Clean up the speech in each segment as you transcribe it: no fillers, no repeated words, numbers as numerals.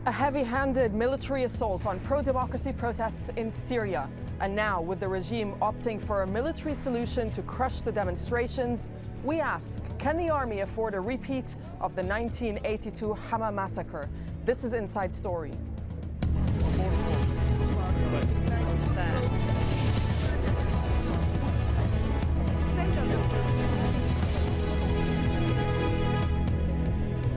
A heavy-handed military assault on pro-democracy protests in Syria. And now, with the regime opting for a military solution to crush the demonstrations, we ask, can the army afford a repeat of the 1982 Hama massacre? This is Inside Story.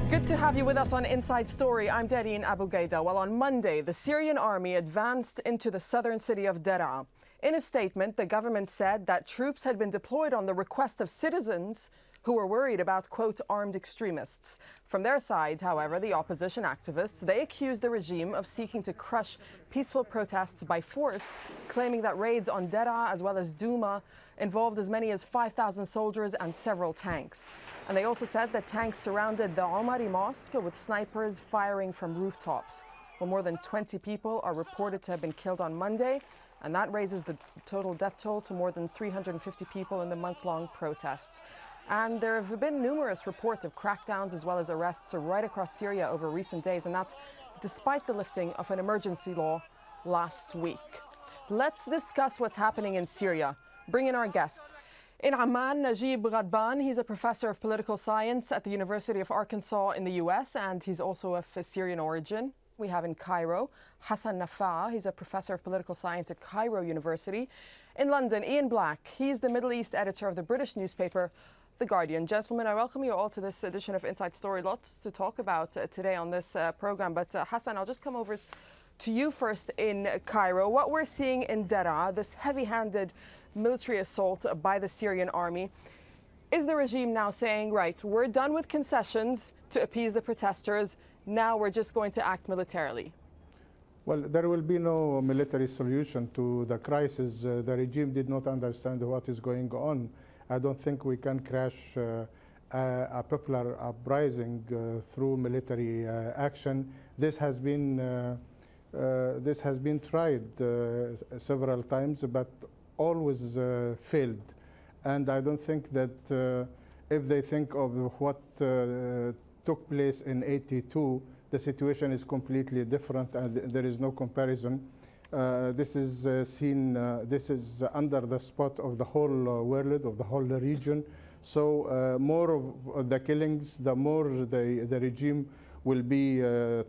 Good to have you with us on Inside Story. I'm Dareen Abughaida. Well, on Monday, the Syrian army advanced into the southern city of Deraa. In a statement, the government said that troops had been deployed on the request of citizens who were worried about, quote, armed extremists. From their side, however, the opposition activists, they accused the regime of seeking to crush peaceful protests by force, claiming that raids on Deraa as well as Douma involved as many as 5,000 soldiers and several tanks. And they also said that tanks surrounded the Omari Mosque with snipers firing from rooftops. Well, more than 20 people are reported to have been killed on Monday, and that raises the total death toll to more than 350 people in the month-long protests. And there have been numerous reports of crackdowns as well as arrests right across Syria over recent days, and that's despite the lifting of an emergency law last week. Let's discuss what's happening in Syria. Bring in our guests. In Amman, Najib Ghadbian, he's a professor of political science at the University of Arkansas in the US, and he's also of Syrian origin. We have in Cairo, Hassan Nafaa, he's a professor of political science at Cairo University. In London, Ian Black, he's the Middle East editor of the British newspaper The Guardian. Gentlemen, I welcome you all to this edition of Inside Story. Lots to talk about today on this program, but Hassan, I'll just come over to you first in Cairo. What we're seeing in Deraa, this heavy-handed military assault by the Syrian army, is the regime now saying, right, we're done with concessions to appease the protesters, now we're just going to act militarily? Well, there will be no military solution to the crisis. The regime did not understand what is going on. I don't think we can crash a popular uprising through military action. This has been tried several times, but always failed. And I don't think that if they think of what took place in '82, the situation is completely different, and there is no comparison. This is this is under the spot of the whole world, of the whole region. So more of the killings, the more the regime will be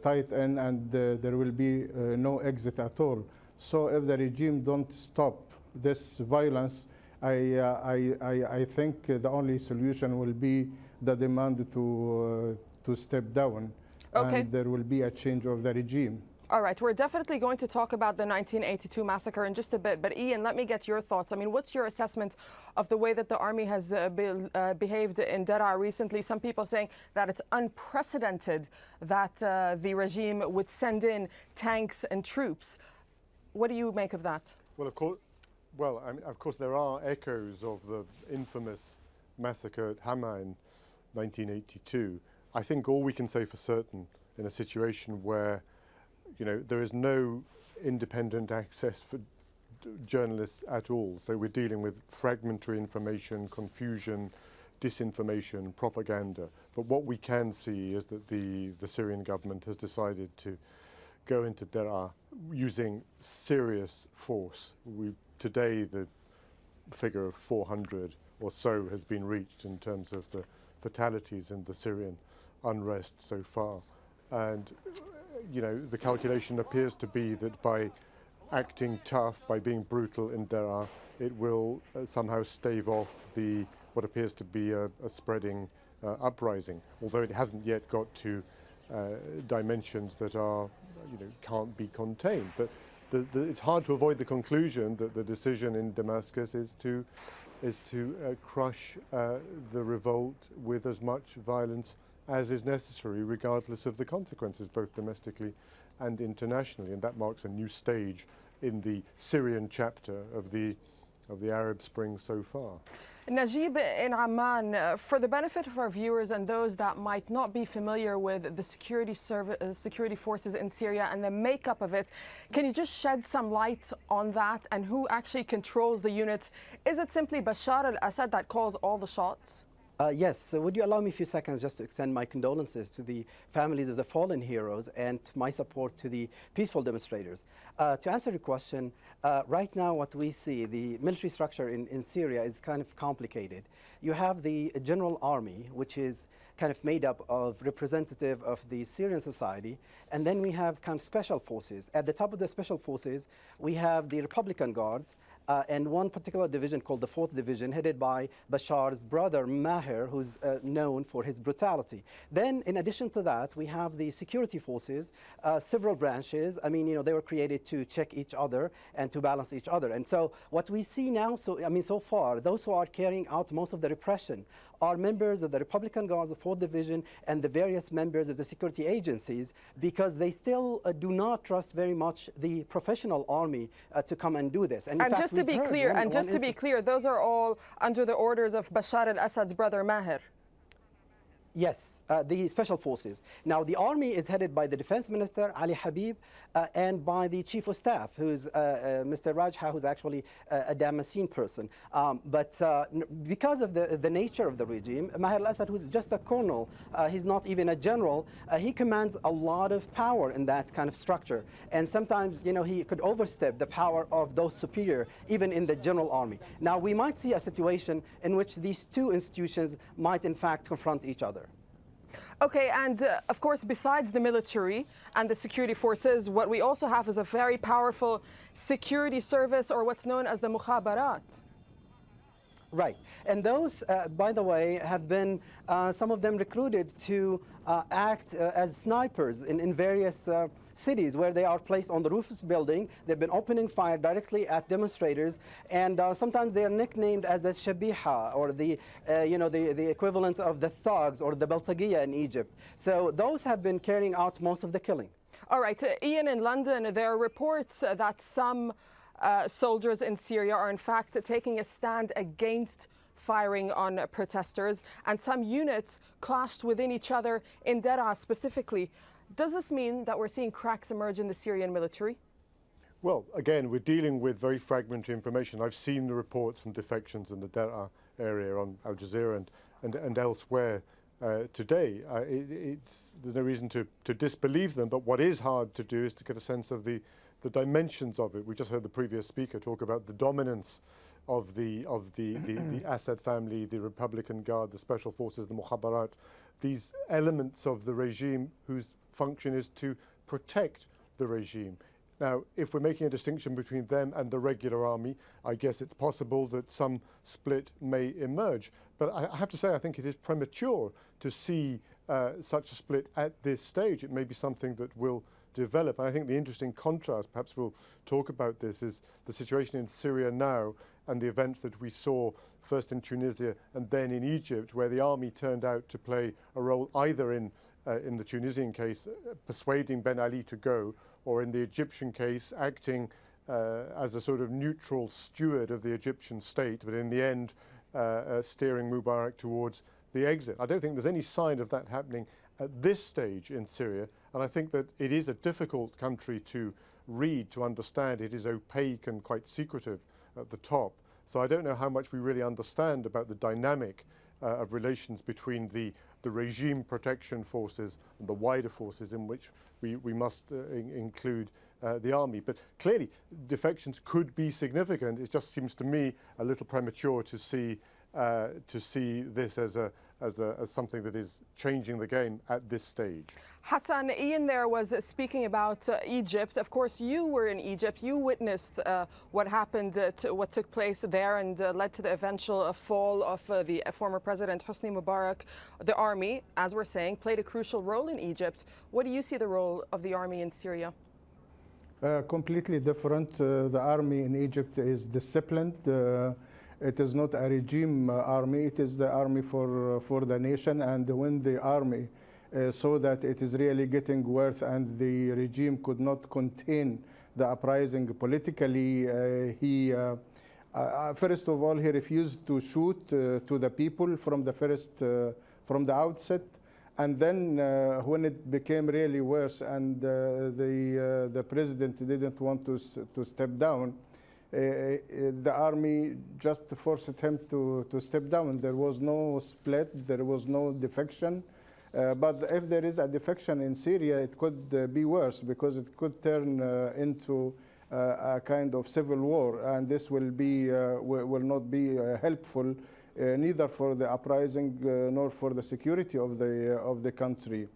tight in, and there will be no exit at all. So if the regime don't stop this violence, I think the only solution will be the demand to step down, okay, and there will be a change of the regime. All right, we're definitely going to talk about the 1982 massacre in just a bit, but Ian, let me get your thoughts. I mean, what's your assessment of the way that the army has behaved in Deraa recently? Some people saying that it's unprecedented that the regime would send in tanks and troops. What do you make of that? Well, of course, there are echoes of the infamous massacre at Hama in 1982. I think all we can say for certain in a situation where, you know, there is no independent access for journalists at all. So we're dealing with fragmentary information, confusion, disinformation, propaganda. But what we can see is that the Syrian government has decided to go into Deraa using serious force. Today, the figure of 400 or so has been reached in terms of the fatalities in the Syrian unrest so far. And, you know, the calculation appears to be that by acting tough, by being brutal in Deraa, it will somehow stave off what appears to be a spreading uprising, although it hasn't yet got to dimensions that are, you know, can't be contained. But it's hard to avoid the conclusion that the decision in Damascus is to crush the revolt with as much violence as is necessary, regardless of the consequences, both domestically and internationally. And that marks a new stage in the Syrian chapter of the Arab Spring so far. Najib, in Amman, for the benefit of our viewers and those that might not be familiar with the security forces in Syria and the makeup of it, can you just shed some light on that and who actually controls the units? Is it simply Bashar al-Assad that calls all the shots? Yes, so would you allow me a few seconds just to extend my condolences to the families of the fallen heroes and my support to the peaceful demonstrators. To answer your question, right now what we see, the military structure in Syria is kind of complicated. You have the general army, which is kind of made up of representative of the Syrian society, and then we have kind of special forces. At the top of the special forces, we have the Republican Guards, and one particular division called the 4th Division, headed by Bashar's brother Maher, who's known for his brutality. Then, in addition to that, we have the security forces, several branches. I mean, they were created to check each other and to balance each other. And so what we see now, so far, those who are carrying out most of the repression are members of the Republican Guards, the 4th Division, and the various members of the security agencies, because they still do not trust very much the professional army to come and do this. And just to be clear, those are all under the orders of Bashar al-Assad's brother Maher. Yes, the special forces. Now, the army is headed by the defense minister, Ali Habib, and by the chief of staff, who's Mr. Rajha, who's actually a Damascene person. But because of the nature of the regime, Maher al-Assad, who's just a colonel, he's not even a general, he commands a lot of power in that kind of structure. And sometimes, he could overstep the power of those superior, even in the general army. Now, we might see a situation in which these two institutions might, in fact, confront each other. Okay, and of course, besides the military and the security forces, what we also have is a very powerful security service, or what's known as the mukhabarat. Right. And those, by the way, have been, some of them recruited to act as snipers in various cities where they are placed on the roofs of building. They've been opening fire directly at demonstrators, and sometimes they are nicknamed as a shabiha, or the equivalent of the thugs or the Baltagiya in Egypt. So those have been carrying out most of the killing. All right, Ian, in London, there are reports that some soldiers in Syria are in fact taking a stand against firing on protesters, and some units clashed within each other in Deraa specifically. Does this mean that we're seeing cracks emerge in the Syrian military? Well, again, we're dealing with very fragmentary information. I've seen the reports from defections in the Deraa area on Al Jazeera and elsewhere today. There's no reason to disbelieve them, but what is hard to do is to get a sense of the dimensions of it. We just heard the previous speaker talk about the dominance of the Assad family, the Republican Guard, the Special Forces, the Mukhabarat, these elements of the regime whose function is to protect the regime. Now, if we're making a distinction between them and the regular army, I guess it's possible that some split may emerge. But I have to say, I think it is premature to see such a split at this stage. It may be something that will develop. And I think the interesting contrast, perhaps we'll talk about this, is the situation in Syria now and the events that we saw first in Tunisia and then in Egypt, where the army turned out to play a role either in the Tunisian case, persuading Ben Ali to go, or in the Egyptian case, acting as a sort of neutral steward of the Egyptian state, but in the end, steering Mubarak towards the exit. I don't think there's any sign of that happening at this stage in Syria, and I think that it is a difficult country to read, to understand. It is opaque and quite secretive at the top. So I don't know how much we really understand about the dynamic of relations between the regime protection forces and the wider forces, in which we must include the army. But clearly, defections could be significant. It just seems to me a little premature to see this as something that is changing the game at this stage. Hassan, Ian there was speaking about Egypt. Of course, you were in Egypt. You witnessed what happened, what took place there, and led to the eventual fall of the former president Hosni Mubarak. The army, as we're saying, played a crucial role in Egypt. What do you see the role of the army in Syria? Completely different. The army in Egypt is disciplined. It is not a regime army. It is the army for the nation. And when the army saw that it is really getting worse and the regime could not contain the uprising politically, he first of all, he refused to shoot to the people from the outset. And then when it became really worse and the president didn't want to step down, the army just forced him to step down. There was no split, there was no defection. But if there is a defection in Syria, it could be worse, because it could turn into a kind of civil war, and this will not be helpful neither for the uprising nor for the security of the country.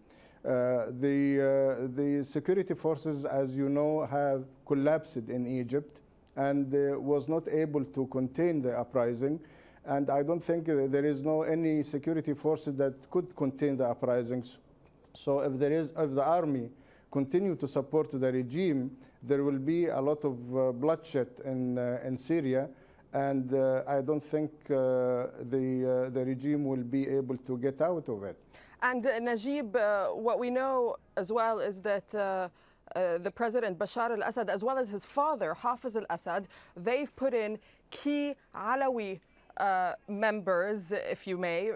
The security forces, as you know, have collapsed in Egypt and was not able to contain the uprising. And I don't think there is any security forces that could contain the uprisings. So if the army continue to support the regime, there will be a lot of bloodshed in Syria, and I don't think the regime will be able to get out of it. And Najib, what we know as well is that the president Bashar al-Assad, as well as his father Hafiz al-Assad, they've put in key Alawi members, if you may,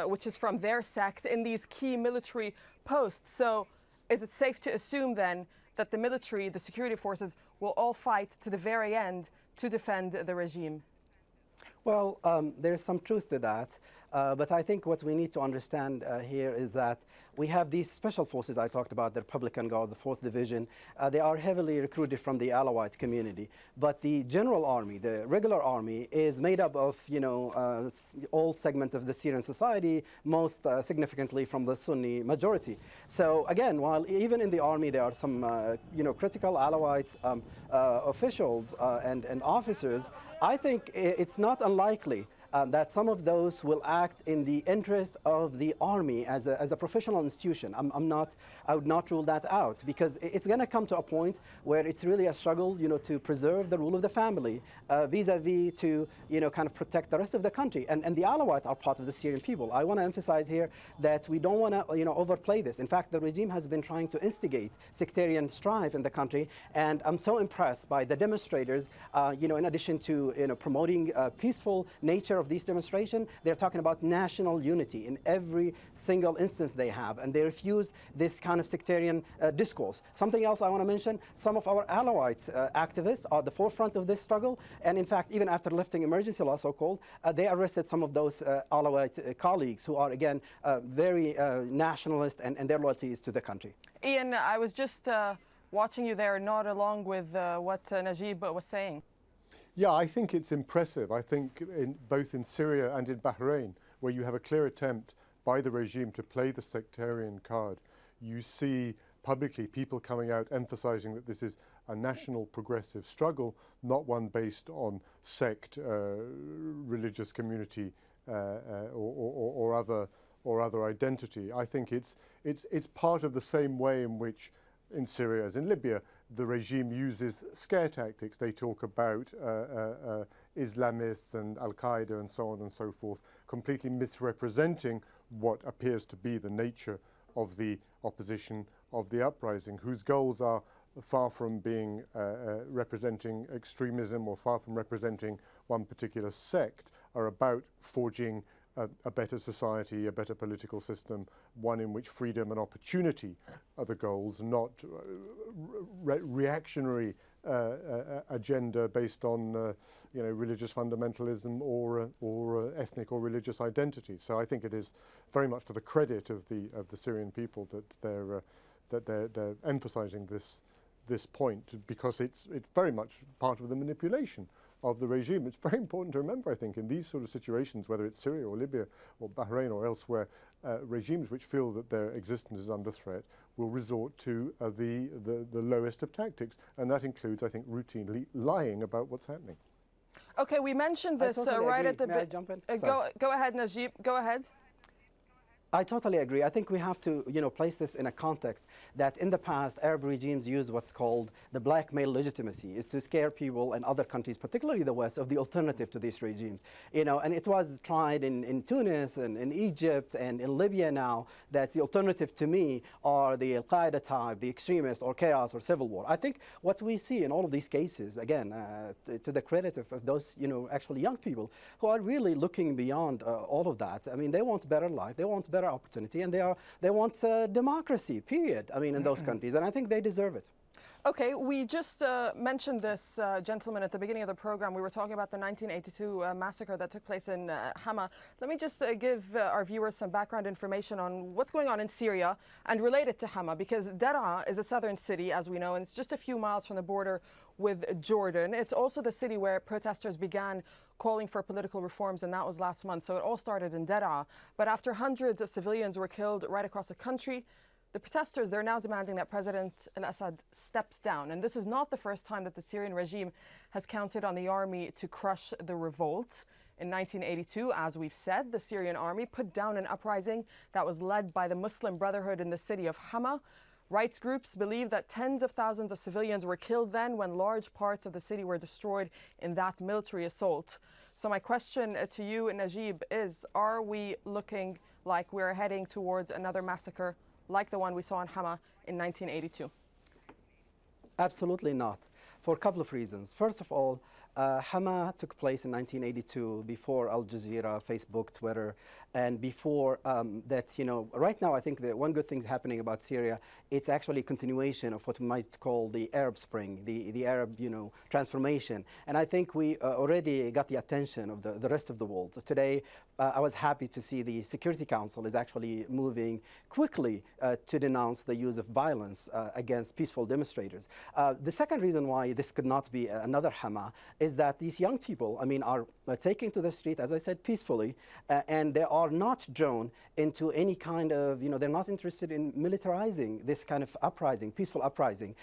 which is from their sect, in these key military posts. So is it safe to assume then that the military, the security forces, will all fight to the very end to defend the regime? Well, there is some truth to that. But I think what we need to understand here is that we have these special forces I talked about, the Republican Guard, the 4th Division. They are heavily recruited from the Alawite community. But the general army, the regular army, is made up of, all segments of the Syrian society, most significantly from the Sunni majority. So again, while even in the army there are some, critical Alawite officials and officers, I think it's not unlikely that some of those will act in the interest of the army as a professional institution. I would not rule that out, because it's going to come to a point where it's really a struggle, to preserve the rule of the family vis-a-vis to, kind of protect the rest of the country. And the Alawites are part of the Syrian people. I want to emphasize here that we don't want to, overplay this. In fact, the regime has been trying to instigate sectarian strife in the country, and I'm so impressed by the demonstrators, in addition to, promoting peaceful nature of these demonstrations, they're talking about national unity in every single instance they have, and they refuse this kind of sectarian discourse. Something else I want to mention, some of our Alawite activists are at the forefront of this struggle, and in fact, even after lifting emergency law, so-called, they arrested some of those Alawite colleagues who are, again, very nationalist, and their loyalty is to the country. Ian, I was just watching you there nod along with what Najib was saying. Yeah, I think it's impressive. I think both in Syria and in Bahrain, where you have a clear attempt by the regime to play the sectarian card, you see publicly people coming out emphasizing that this is a national progressive struggle, not one based on sect, religious community, or other identity. I think it's part of the same way in which, in Syria as in Libya, the regime uses scare tactics. They talk about Islamists and Al-Qaeda and so on and so forth, completely misrepresenting what appears to be the nature of the opposition, of the uprising, whose goals are far from being representing extremism or far from representing one particular sect, are about forging a better society, a better political system, one in which freedom and opportunity are the goals, not reactionary agenda based on religious fundamentalism or ethnic or religious identity. So I think it is very much to the credit of the Syrian people that they're emphasizing this point, because it's very much part of the manipulation of the regime. It's very important to remember, I think, in these sort of situations, whether it's Syria or Libya or Bahrain or elsewhere, regimes which feel that their existence is under threat will resort to the lowest of tactics, and that includes, I think, routinely lying about what's happening. Okay, we mentioned this right at the May I jump in? Go ahead, Najib. Go ahead. I totally agree. I think we have to, place this in a context that in the past, Arab regimes used what's called the blackmail legitimacy, is to scare people in other countries, particularly the West, of the alternative to these regimes. And it was tried in Tunis and in Egypt and in Libya now, that the alternative to me are the Al-Qaeda type, the extremists, or chaos or civil war. I think what we see in all of these cases, again, to the credit of those, actually young people who are really looking beyond all of that. I mean, they want better life, they want better opportunity, and they want democracy, period, in those countries, and I think they deserve it. Okay, we just mentioned this gentleman at the beginning of the program. We were talking about the 1982 massacre that took place in Hama. Let me just give our viewers some background information on what's going on in Syria and related to Hama, because Deraa is a southern city, as we know, and it's just a few miles from the border with Jordan. It's also the city where protesters began calling for political reforms, and that was last month. So it all started in Deraa. But after hundreds of civilians were killed right across the country, the protesters, they're now demanding that President al-Assad steps down. And this is not the first time that the Syrian regime has counted on the army to crush the revolt. In 1982, as we've said, the Syrian army put down an uprising that was led by the Muslim Brotherhood in the city of Hama. Rights groups believe that tens of thousands of civilians were killed then when large parts of the city were destroyed in that military assault. So my question to you, Najib, is, are we looking like we're heading towards another massacre like the one we saw in Hama in 1982? Absolutely not, for a couple of reasons. First of all, Hama took place in 1982, before Al Jazeera, Facebook, Twitter, and before that, right now I think the one good thing happening about Syria, it's actually a continuation of what we might call the Arab Spring, the Arab, transformation. And I think we already got the attention of the rest of the world. So today, I was happy to see the Security Council is actually moving quickly to denounce the use of violence against peaceful demonstrators. The second reason why this could not be another Hama is that these young people, are taken to the street, as I said, peacefully, and they are not drawn into any kind of, they're not interested in militarizing this kind of uprising, peaceful uprising.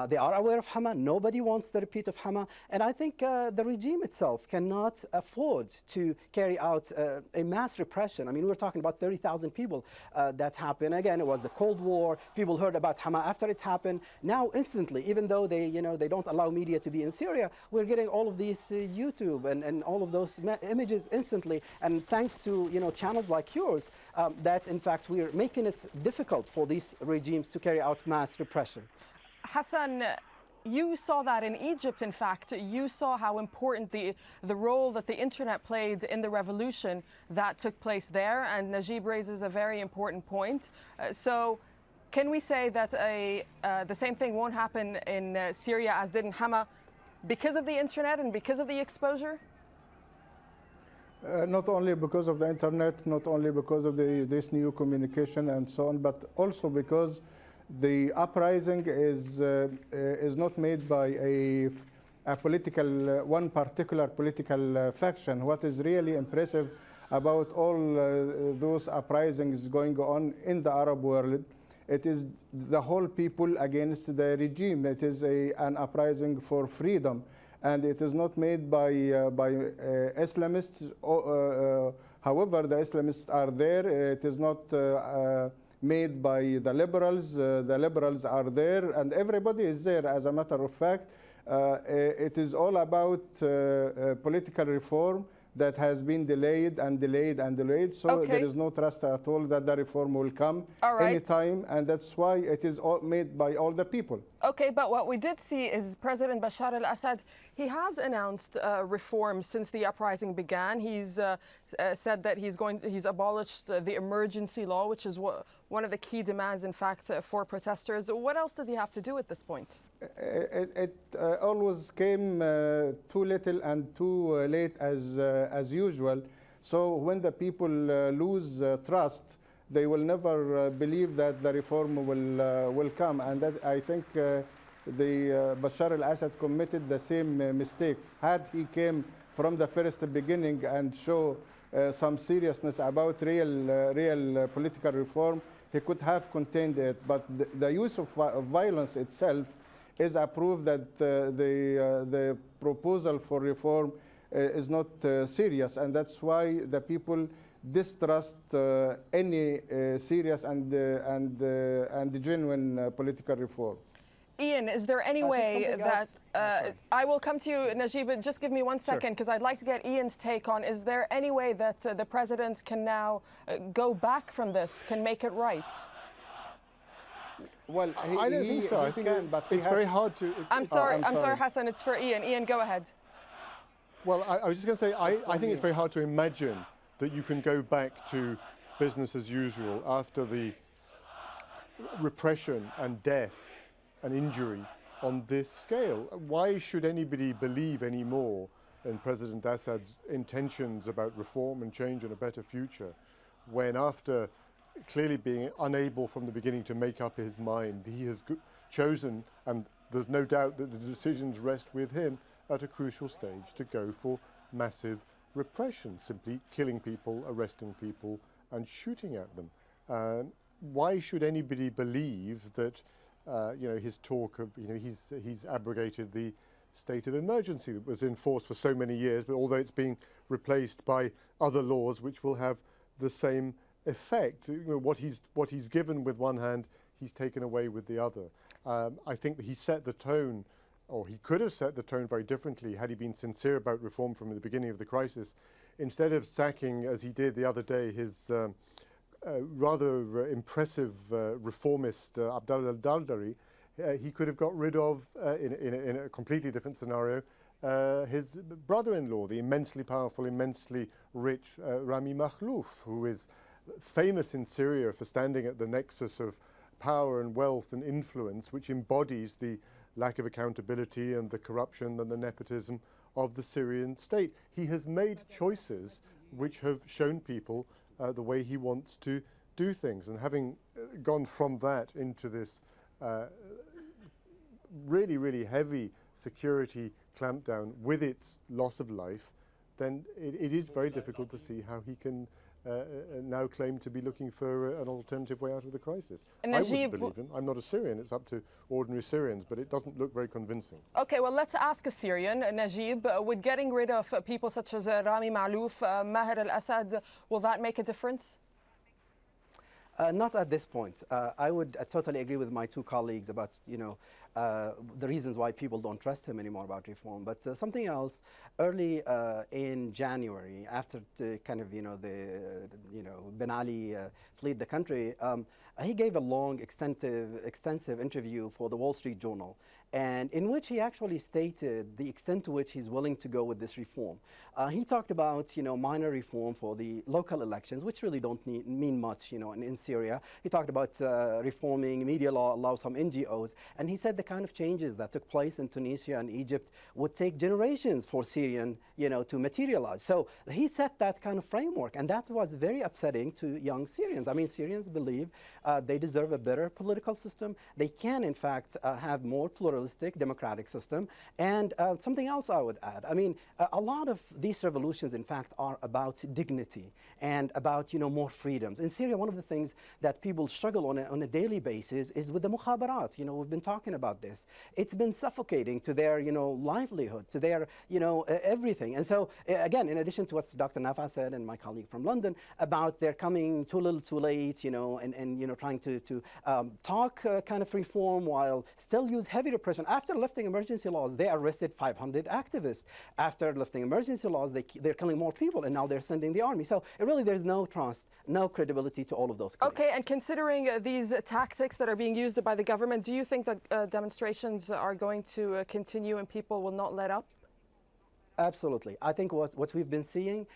They are aware of Hama. Nobody wants the repeat of Hama. And I think the regime itself cannot afford to carry out a mass repression. We were talking about 30,000 people that happened. Again, it was the Cold War. People heard about Hama after it happened. Now, instantly, even though they, they don't allow media to be in Syria, we're getting all of these YouTube and all of those images instantly. And thanks to, channels like yours, that in fact we're making it difficult for these regimes to carry out mass repression. Hassan, you saw that in Egypt, in fact. You saw how important the role that the internet played in the revolution that took place there, and Najib raises a very important point. So can we say that the same thing won't happen in Syria as did in Hama because of the internet and because of the exposure? Not only because of the internet, not only because of this new communication and so on, but also because the uprising is not made by a political, one particular political faction. What is really impressive about all those uprisings going on in the Arab world, it is the whole people against the regime. It is an uprising for freedom. And it is not made by Islamists. However, the Islamists are there. It is not made by the liberals. The liberals are there, and everybody is there. As a matter of fact, it is all about political reform that has been delayed and delayed and delayed. So okay, there is no trust at all that the reform will come anytime, and that's why it is all made by all the people. Okay, but what we did see is President Bashar al-Assad, he has announced reforms since the uprising began. He's said that he's abolished the emergency law, which is one of the key demands, in fact, for protesters. What else does he have to do at this point? It always came too little and too late as usual. So when the people lose trust, they will never believe that the reform will come. And that, I think Bashar al-Assad committed the same mistakes. Had he came from the first beginning and show some seriousness about real political reform, he could have contained it. But the use of violence itself is a proof that the proposal for reform is not serious, and that's why the people distrust any serious and genuine political reform. Ian, is there any way that I will come to you, Najib, but just give me 1 second, because I'd like to get Ian's take on, is there any way that the president can now go back from this, can make it right? Well, I don't think so. I think it's very hard to... I'm sorry, Hassan, it's for Ian. Ian, go ahead. Well, I was just going to say, I think it's very hard to imagine that you can go back to business as usual after the repression and death and injury on this scale. Why should anybody believe anymore in President Assad's intentions about reform and change and a better future, when after clearly being unable from the beginning to make up his mind, he has chosen, and there's no doubt that the decisions rest with him, at a crucial stage to go for massive repression, simply killing people, arresting people and shooting at them. Why should anybody believe that his talk of, he's abrogated the state of emergency that was enforced for so many years, but although it's being replaced by other laws which will have the same effect. What he's given with one hand, he's taken away with the other. I think that he set the tone, or he could have set the tone very differently had he been sincere about reform from the beginning of the crisis. Instead of sacking, as he did the other day, his rather impressive reformist Abdallah al-Dardari, he could have got rid of, in a completely different scenario, his brother-in-law, the immensely powerful, immensely rich Rami Makhlouf, who is famous in Syria for standing at the nexus of power and wealth and influence, which embodies the lack of accountability and the corruption and the nepotism of the Syrian state. He has made choices which have shown people the way he wants to do things. And having gone from that into this really, really heavy security clampdown with its loss of life, then it is very difficult to see how he can now claim to be looking for an alternative way out of the crisis. I wouldn't believe him. I'm not a Syrian. It's up to ordinary Syrians, but it doesn't look very convincing. Okay, well, let's ask a Syrian, Najib. With getting rid of people such as Rami Makhlouf, Maher al-Assad, will that make a difference? Not at this point. I would totally agree with my two colleagues about, the reasons why people don't trust him anymore about reform. But something else, early in January, after Ben Ali fled the country, he gave a long, extensive interview for the Wall Street Journal, and in which he actually stated the extent to which he's willing to go with this reform. He talked about, minor reform for the local elections, which really don't mean much, in Syria. He talked about reforming media law, allow some NGOs, and he said the kind of changes that took place in Tunisia and Egypt would take generations for Syrian, to materialize. So he set that kind of framework, and that was very upsetting to young Syrians. I mean, Syrians believe they deserve a better political system. They can, in fact, have more pluralistic, democratic system. And something else I would add, I mean, a lot of these revolutions, in fact, are about dignity and about, more freedoms. In Syria, one of the things that people struggle on a daily basis is with the mukhabarat. We've been talking about this. It's been suffocating to their, livelihood, to their, everything. And so, again, in addition to what Dr. Nafaa said and my colleague from London about their coming too little too late, and trying to talk kind of reform while still use heavy repression. After lifting emergency laws, they arrested 500 activists. After lifting emergency laws, they're killing more people, and now they're sending the army. So really, there's no trust, no credibility to all of those claims. Okay, and considering these tactics that are being used by the government, do you think that demonstrations are going to continue and people will not let up? Absolutely. I think what we've been seeing,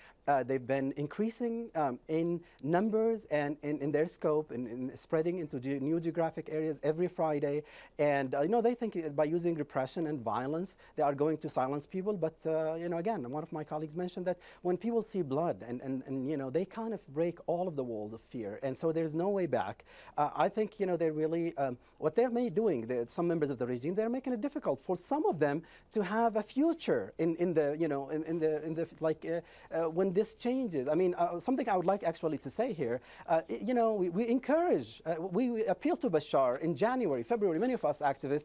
they've been increasing in numbers and in their scope and in spreading into new geographic areas every Friday. And, they think by using repression and violence, they are going to silence people. But, again, one of my colleagues mentioned that when people see blood and they kind of break all of the walls of fear. And so there's no way back. I think, they're really, what they're doing, some members of the regime, they're making it difficult for some of them to have a future when this changes. I mean, something I would like actually to say here, we encourage, we appeal to Bashar in January, February, many of us activists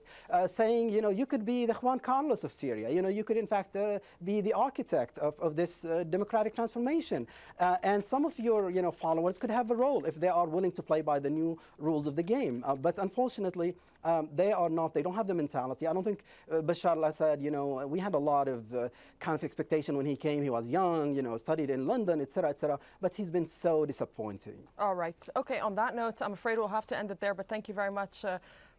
saying, you could be the Juan Carlos of Syria. You could in fact be the architect of this democratic transformation. And some of your, followers could have a role if they are willing to play by the new rules of the game. But unfortunately, they are not. They don't have the mentality. I don't think Bashar al-Assad, we had a lot of kind of expectation when he came. He was young, studied in London, etc., but he's been so disappointing. All right. Okay, on that note, I'm afraid we'll have to end it there, but thank you very much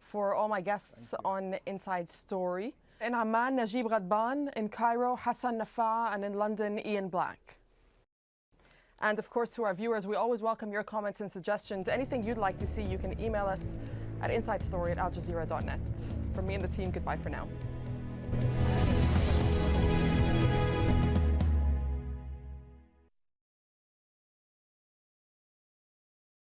for all my guests on Inside Story. In Amman, Najib Ghadbian. In Cairo, Hassan Nafaa. And in London, Ian Black. And of course, to our viewers, we always welcome your comments and suggestions. Anything you'd like to see, you can email us at InsideStory@aljazeera.net. From me and the team, goodbye for now.